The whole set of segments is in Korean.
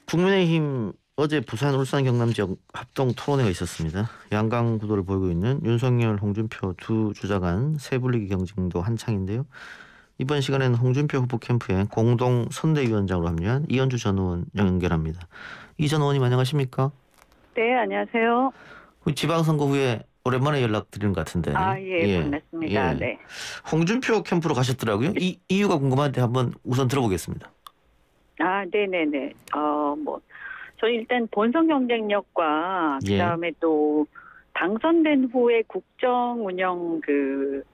국민의힘 어제 부산, 울산, 경남 지역 합동 토론회가 있었습니다. 양강 구도를 보이고 있는 윤석열, 홍준표 두 주자 간 세분리기 경쟁도 한창인데요. 이번 시간에는 홍준표 후보 캠프에 공동 선대위원장으로 합류한 이현주 전 의원 연결합니다. 이 전 의원님 안녕하십니까? 네, 안녕하세요. 지방선거 후에 오랜만에 연락드리는 것 같은데. 예, 반갑습니다. 예. 네. 홍준표 캠프로 가셨더라고요. 이 이유가 궁금한데 한번 우선 들어보겠습니다. 네네네. 저는 일단 본선 경쟁력과 그다음에 또 당선된 후에 국정 운영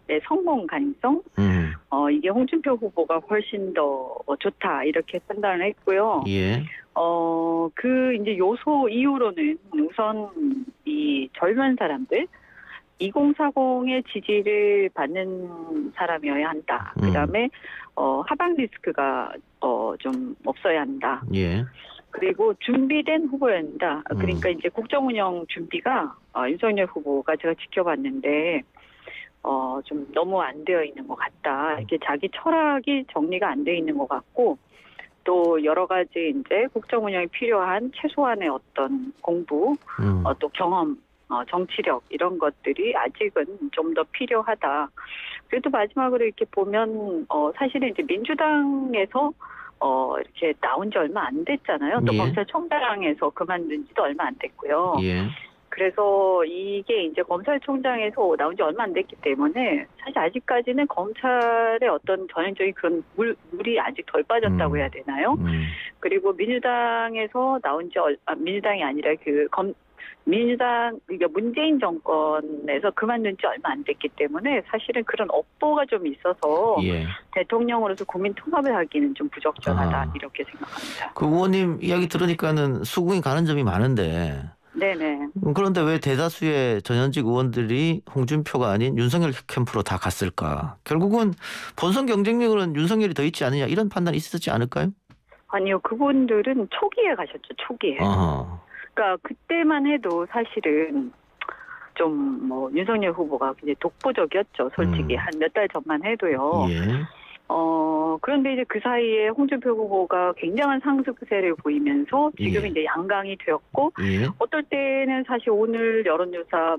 의 성공 가능성, 이게 홍준표 후보가 훨씬 더 좋다 이렇게 판단을 했고요. 예. 이제 요소 이유로는 우선 이 젊은 사람들 2040의 지지를 받는 사람이어야 한다. 그다음에 하방 리스크가 좀 없어야 한다. 예. 그리고 준비된 후보여야 한다. 그러니까 이제 국정 운영 준비가 윤석열 후보가 제가 지켜봤는데 좀 너무 안 되어 있는 것 같다. 이게 자기 철학이 정리가 안 되어 있는 것 같고 또 여러 가지 이제 국정 운영에 필요한 최소한의 어떤 공부, 또 경험, 정치력 이런 것들이 아직은 좀 더 필요하다. 그래도 마지막으로 이렇게 보면 사실은 이제 민주당에서 이렇게 나온 지 얼마 안 됐잖아요. 또 검찰총장에서 그만둔 지도 얼마 안 됐고요. 예. 그래서 이게 이제 검찰총장에서 나온 지 얼마 안 됐기 때문에 사실 아직까지는 검찰의 어떤 전형적인 그런 물이 아직 덜 빠졌다고 해야 되나요? 그리고 민주당에서 나온 지 민주당이 아니라 민주당, 그러니까 문재인 정권에서 그만둔 지 얼마 안 됐기 때문에 사실은 그런 업보가 좀 있어서 대통령으로서 국민 통합을 하기는 좀 부적절하다 이렇게 생각합니다. 그 의원님 이야기 들으니까는 수긍이 가는 점이 많은데. 네네. 그런데 왜 대다수의 전현직 의원들이 홍준표가 아닌 윤석열 캠프로 다 갔을까? 결국은 본선 경쟁력은 윤석열이 더 있지 않느냐 이런 판단이 있었지 않을까요? 아니요. 그분들은 초기에 가셨죠. 초기에. 그러니까 그때만 해도 사실은 좀 윤석열 후보가 굉장히 독보적이었죠. 솔직히 한 몇 달 전만 해도요. 그런데 이제 그 사이에 홍준표 후보가 굉장한 상승세를 보이면서 지금 이제 양강이 되었고 어떨 때는 사실 오늘 여론조사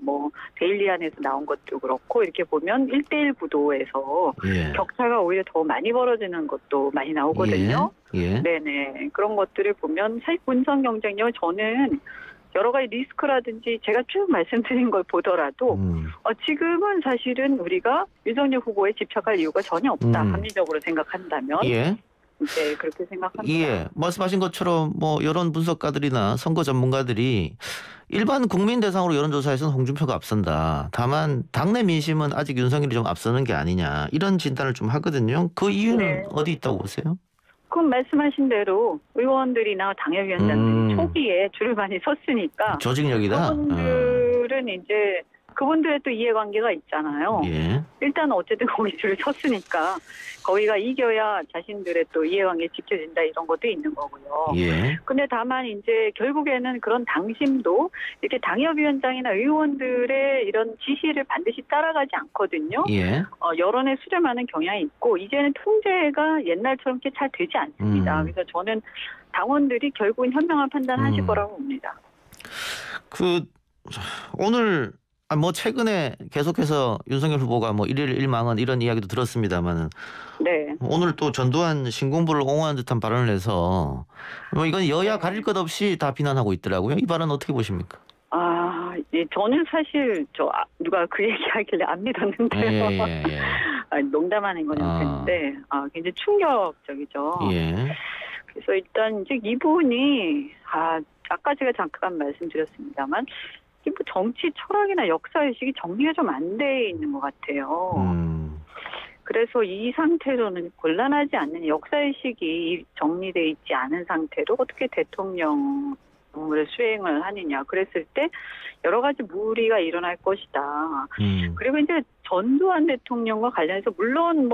데일리안에서 나온 것도 그렇고 이렇게 보면 1대1 구도에서 격차가 오히려 더 많이 벌어지는 것도 많이 나오거든요. 네네. 그런 것들을 보면 사실 본선 경쟁력 저는 여러 가지 리스크라든지 제가 쭉 말씀드린 걸 보더라도 지금은 사실은 우리가 윤석열 후보에 집착할 이유가 전혀 없다. 합리적으로 생각한다면. 네, 그렇게 생각합니다. 말씀하신 것처럼 여론 분석가들이나 선거 전문가들이 일반 국민 대상으로 여론조사에서는 홍준표가 앞선다. 다만 당내 민심은 아직 윤석열이 좀 앞서는 게 아니냐. 이런 진단을 좀 하거든요. 그 이유는 어디 있다고 보세요? 그럼 말씀하신 대로 의원들이나 당협위원장들이 초기에 줄을 많이 섰으니까 조직력이다. 그분들은 이제 그분들의 또 이해관계가 있잖아요. 일단 어쨌든 거기 줄을 섰으니까 거기가 이겨야 자신들의 또 이해관계 지켜진다 이런 것도 있는 거고요. 근데 다만 이제 결국에는 그런 당심도 이렇게 당협위원장이나 의원들의 이런 지시를 반드시 따라가지 않거든요. 여론에 수렴하는 경향이 있고 이제는 통제가 옛날처럼 이렇게 잘 되지 않습니다. 그래서 저는 당원들이 결국은 현명한 판단하실 거라고 봅니다. 오늘 최근에 계속해서 윤석열 후보가 일일 일망은 이런 이야기도 들었습니다만은 오늘 또 전두환 신공부를 옹호하는 듯한 발언을 해서 이건 여야 가릴 것 없이 다 비난하고 있더라고요. 이 발언 어떻게 보십니까? 저는 사실 누가 그 얘기하길래 안 믿었는데요. 농담하는 거였는데 굉장히 충격적이죠. 그래서 일단 이제 이분이 아까 제가 잠깐 말씀드렸습니다만 정치 철학이나 역사의식이 정리가 좀 안 돼 있는 것 같아요. 그래서 이 상태로는 곤란하지 않는 역사의식이 정리돼 있지 않은 상태로 어떻게 대통령 업무를 수행을 하느냐. 그랬을 때 여러 가지 무리가 일어날 것이다. 그리고 이제 전두환 대통령과 관련해서 물론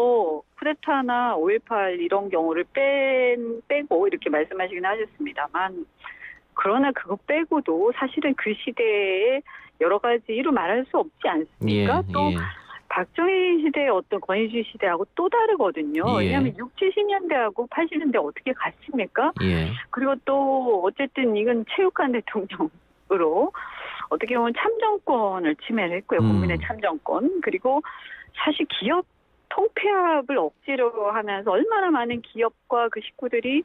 쿠데타나 5.18 이런 경우를 빼고 이렇게 말씀하시긴 하셨습니다만 그러나 그거 빼고도 사실은 그 시대에 여러 가지로 말할 수 없지 않습니까? 또 박정희 시대의 어떤 권위주의 시대하고 또 다르거든요. 예. 왜냐하면 60, 70년대하고 80년대 어떻게 같습니까? 예. 그리고 또 어쨌든 이건 최욱한 대통령으로 어떻게 보면 참정권을 침해를 했고요. 국민의 참정권. 그리고 사실 기업 통폐합을 억지로 하면서 얼마나 많은 기업과 그 식구들이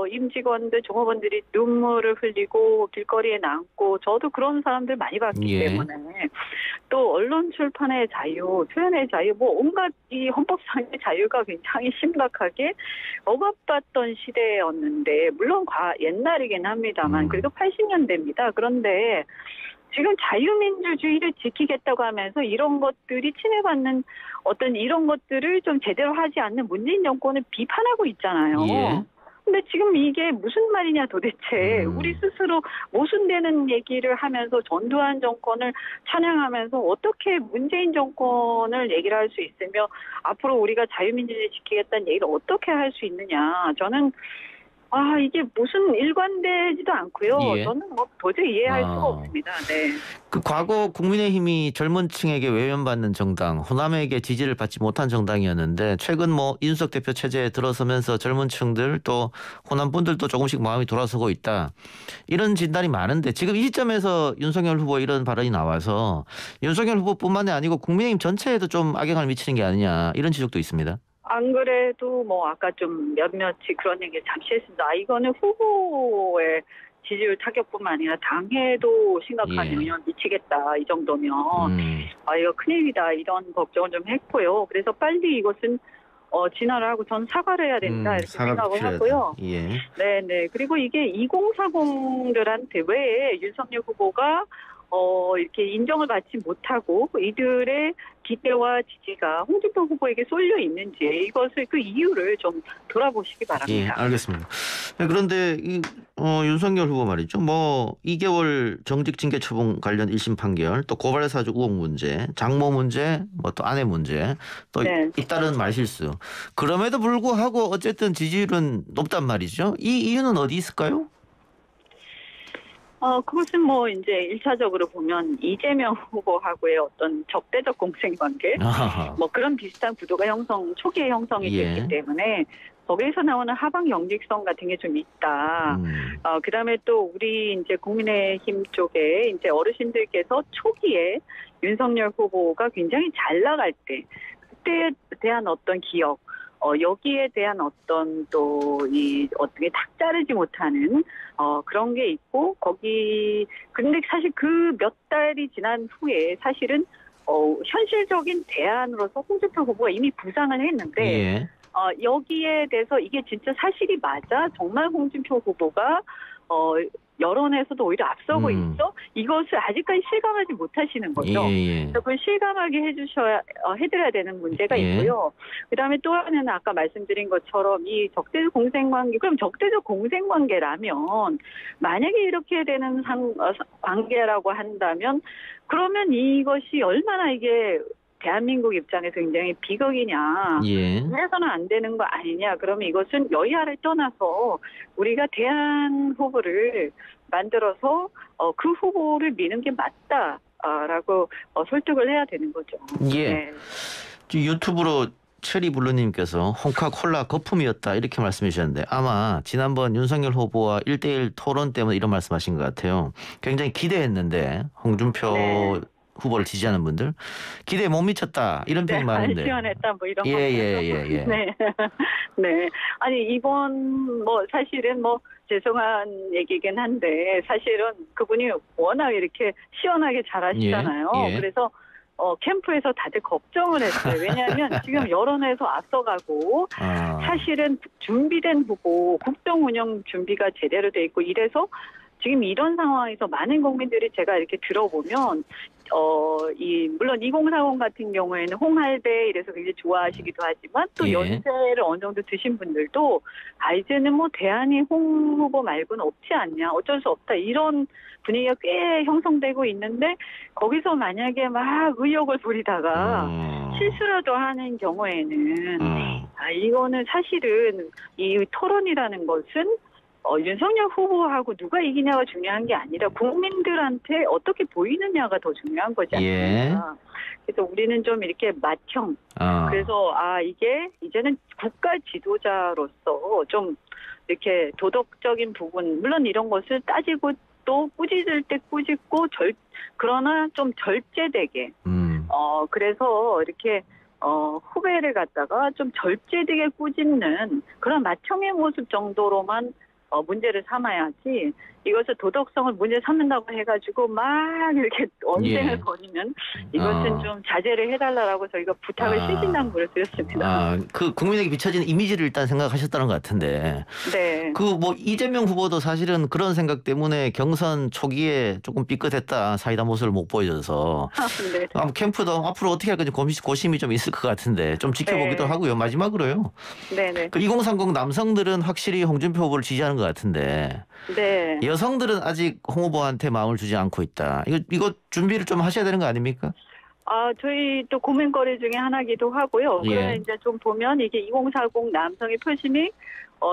임직원들, 종업원들이 눈물을 흘리고 길거리에 남고 저도 그런 사람들 많이 봤기 예. 때문에 또 언론 출판의 자유, 표현의 자유, 뭐 온갖 이 헌법상의 자유가 굉장히 심각하게 억압받던 시대였는데 물론 옛날이긴 합니다만 그래도 80년대입니다. 그런데 지금 자유민주주의를 지키겠다고 하면서 이런 것들이 침해받는 어떤 이런 것들을 좀 제대로 하지 않는 문재인 정권을 비판하고 있잖아요. 예. 근데 지금 이게 무슨 말이냐 도대체. 우리 스스로 모순되는 얘기를 하면서 전두환 정권을 찬양하면서 어떻게 문재인 정권을 얘기를 할 수 있으며 앞으로 우리가 자유민주주의 지키겠다는 얘기를 어떻게 할 수 있느냐. 저는 이게 무슨 일관되지도 않고요. 예. 저는 뭐 도저히 이해할 수가 없습니다. 네. 그 과거 국민의힘이 젊은 층에게 외면받는 정당, 호남에게 지지를 받지 못한 정당이었는데 최근 뭐 이준석 대표 체제에 들어서면서 젊은 층들 또 호남 분들도 조금씩 마음이 돌아서고 있다. 이런 진단이 많은데 지금 이 시점에서 윤석열 후보 이런 발언이 나와서 윤석열 후보뿐만이 아니고 국민의힘 전체에도 좀 악영향을 미치는 게 아니냐 이런 지적도 있습니다. 안 그래도 뭐 아까 좀 몇몇이 그런 얘기 잠시 했습니다. 이거는 후보의 지지율 타격뿐만 아니라 당에도 심각한 영향을 미치겠다. 이 정도면 이거 큰일이다. 이런 걱정을 좀 했고요. 그래서 빨리 이것은 진화를 하고 전 사과를 해야 된다. 이렇게 생각을 하고요. 예. 네네. 그리고 이게 2040들한테 왜 윤석열 후보가 이렇게 인정을 받지 못하고 이들의 기대와 지지가 홍준표 후보에게 쏠려 있는지 이것을 그 이유를 좀 돌아보시기 바랍니다. 예, 알겠습니다. 네, 그런데 윤석열 후보 말이죠. 뭐 2개월 정직 징계 처분 관련 1심 판결, 또 고발 사주 의혹 문제, 장모 문제, 뭐 또 아내 문제, 또 잇따른 말실수. 그럼에도 불구하고 어쨌든 지지율은 높단 말이죠. 이 이유는 어디 있을까요? 그것은 뭐 이제 1차적으로 보면 이재명 후보하고의 어떤 적대적 공생 관계, 뭐 그런 비슷한 구도가 초기에 형성이 됐기 때문에 거기에서 나오는 하방 영직성 같은 게 좀 있다. 그다음에 또 우리 이제 국민의힘 쪽에 이제 어르신들께서 초기에 윤석열 후보가 굉장히 잘 나갈 때 그때에 대한 어떤 기억, 여기에 대한 어떤 또 어떻게 탁 자르지 못하는 그런 게 있고 근데 사실 그 몇 달이 지난 후에 사실은 현실적인 대안으로서 홍준표 후보가 이미 부상을 했는데 여기에 대해서 이게 진짜 사실이 맞아? 정말 홍준표 후보가 여론에서도 오히려 앞서고 있어? 이것을 아직까지 실감하지 못하시는 거죠. 그래서 그걸 실감하게 해드려야 되는 문제가 있고요. 그다음에 또 하나는 아까 말씀드린 것처럼 이 적대적 공생관계, 그럼 적대적 공생관계라면 만약에 이렇게 되는 관계라고 한다면 그러면 이것이 얼마나 이게 대한민국 입장에서 굉장히 비극이냐. 그래서는 안 되는 거 아니냐. 그러면 이것은 여야를 떠나서 우리가 대안 후보를 만들어서 그 후보를 미는 게 맞다라고 설득을 해야 되는 거죠. 예. 네. 유튜브로 체리블루님께서 홍카콜라 거품이었다 이렇게 말씀해 주셨는데 아마 지난번 윤석열 후보와 1대1 토론 때문에 이런 말씀하신 것 같아요. 굉장히 기대했는데 홍준표 후보를 지지하는 분들 기대에 못 미쳤다 이런 표현이 많은데. 시원했다 뭐 이런 거. 예. 네. 네. 아니 이번 사실은 죄송한 얘기긴 한데 사실은 그분이 워낙 이렇게 시원하게 잘하시잖아요. 그래서 캠프에서 다들 걱정을 했어요. 왜냐하면 지금 여론에서 앞서가고 사실은 준비된 후보, 국정 운영 준비가 제대로 돼 있고 이래서 지금 이런 상황에서 많은 국민들이 제가 이렇게 들어보면 물론 2040 같은 경우에는 홍할배 이래서 굉장히 좋아하시기도 하지만 또 연세를 어느 정도 드신 분들도 이제는 뭐 대안이 홍 후보 말고는 없지 않냐, 어쩔 수 없다 이런 분위기가 꽤 형성되고 있는데 거기서 만약에 막 의욕을 부리다가 실수라도 하는 경우에는 이거는 사실은 이 토론이라는 것은 윤석열 후보하고 누가 이기냐가 중요한 게 아니라 국민들한테 어떻게 보이느냐가 더 중요한 거지 않습니까? 그래서 우리는 좀 이렇게 맏형. 그래서 이게 이제는 국가 지도자로서 좀 이렇게 도덕적인 부분, 물론 이런 것을 따지고 또 꾸짖을 때 꾸짖고 그러나 좀 절제되게. 그래서 이렇게 후배를 갖다가 좀 절제되게 꾸짖는 그런 맏형의 모습 정도로만 문제를 삼아야지 이것을 도덕성을 문제 삼는다고 해가지고 막 이렇게 언쟁을 벌이는 이것은 좀 자제를 해달라고 저희가 부탁을 실신당부를 드렸습니다. 그 국민에게 비춰지는 이미지를 일단 생각하셨다는 것 같은데. 네. 그 뭐 이재명 후보도 사실은 그런 생각 때문에 경선 초기에 조금 삐끗했다. 사이다 모습을 못 보여줘서. 네. 캠프도 앞으로 어떻게 할 건지 고심이 좀 있을 것 같은데 좀 지켜보기도 하고요. 마지막으로요. 네네. 그 2030 남성들은 확실히 홍준표 후보를 지지하는 것 같은데. 네. 여성들은 아직 홍 후보한테 마음을 주지 않고 있다. 이거 준비를 좀 하셔야 되는 거 아닙니까? 저희 또 고민거리 중에 하나기도 하고요. 그러나 이제 좀 보면 이게 2040 남성의 표심이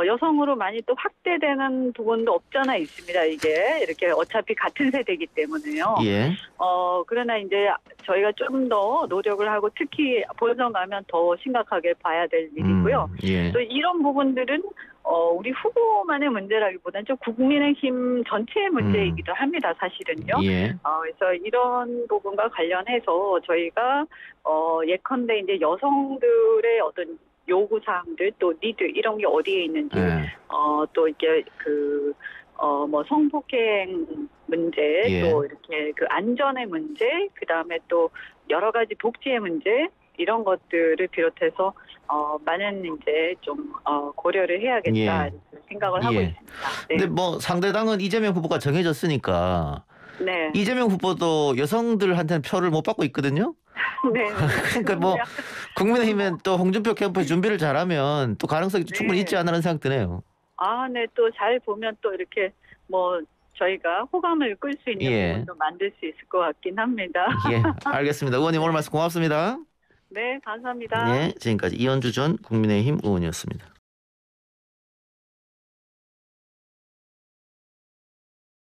여성으로 많이 또 확대되는 부분도 없잖아 있습니다. 이게 이렇게 어차피 같은 세대이기 때문에요. 그러나 이제 저희가 좀 더 노력을 하고 특히 본선 가면 더 심각하게 봐야 될 일이고요. 또 이런 부분들은 우리 후보만의 문제라기보다는 좀 국민의힘 전체의 문제이기도 합니다. 사실은요. 그래서 이런 부분과 관련해서 저희가 예컨대 이제 여성들의 어떤 요구사항들 또 니드 이런 게 어디에 있는지 또 이게 뭐 성폭행 문제 또 이렇게 그 안전의 문제 그다음에 또 여러 가지 복지의 문제 이런 것들을 비롯해서 많은 이제 좀 고려를 해야겠다 이렇게 생각을 하고 있습니다. 네. 근데 뭐 상대당은 이재명 후보가 정해졌으니까 네. 이재명 후보도 여성들한테는 표를 못 받고 있거든요. 네. 그러니까 뭐 국민의힘은 또 홍준표 캠프 준비를 잘하면 또 가능성이 충분히 있지 않나라는 생각 드네요. 네. 또 잘 보면 또 이렇게 뭐 저희가 호감을 끌 수 있는 부분도 만들 수 있을 것 같긴 합니다. 알겠습니다. 의원님 오늘 말씀 고맙습니다. 네, 감사합니다. 네, 지금까지 이현주 전 국민의힘 의원이었습니다.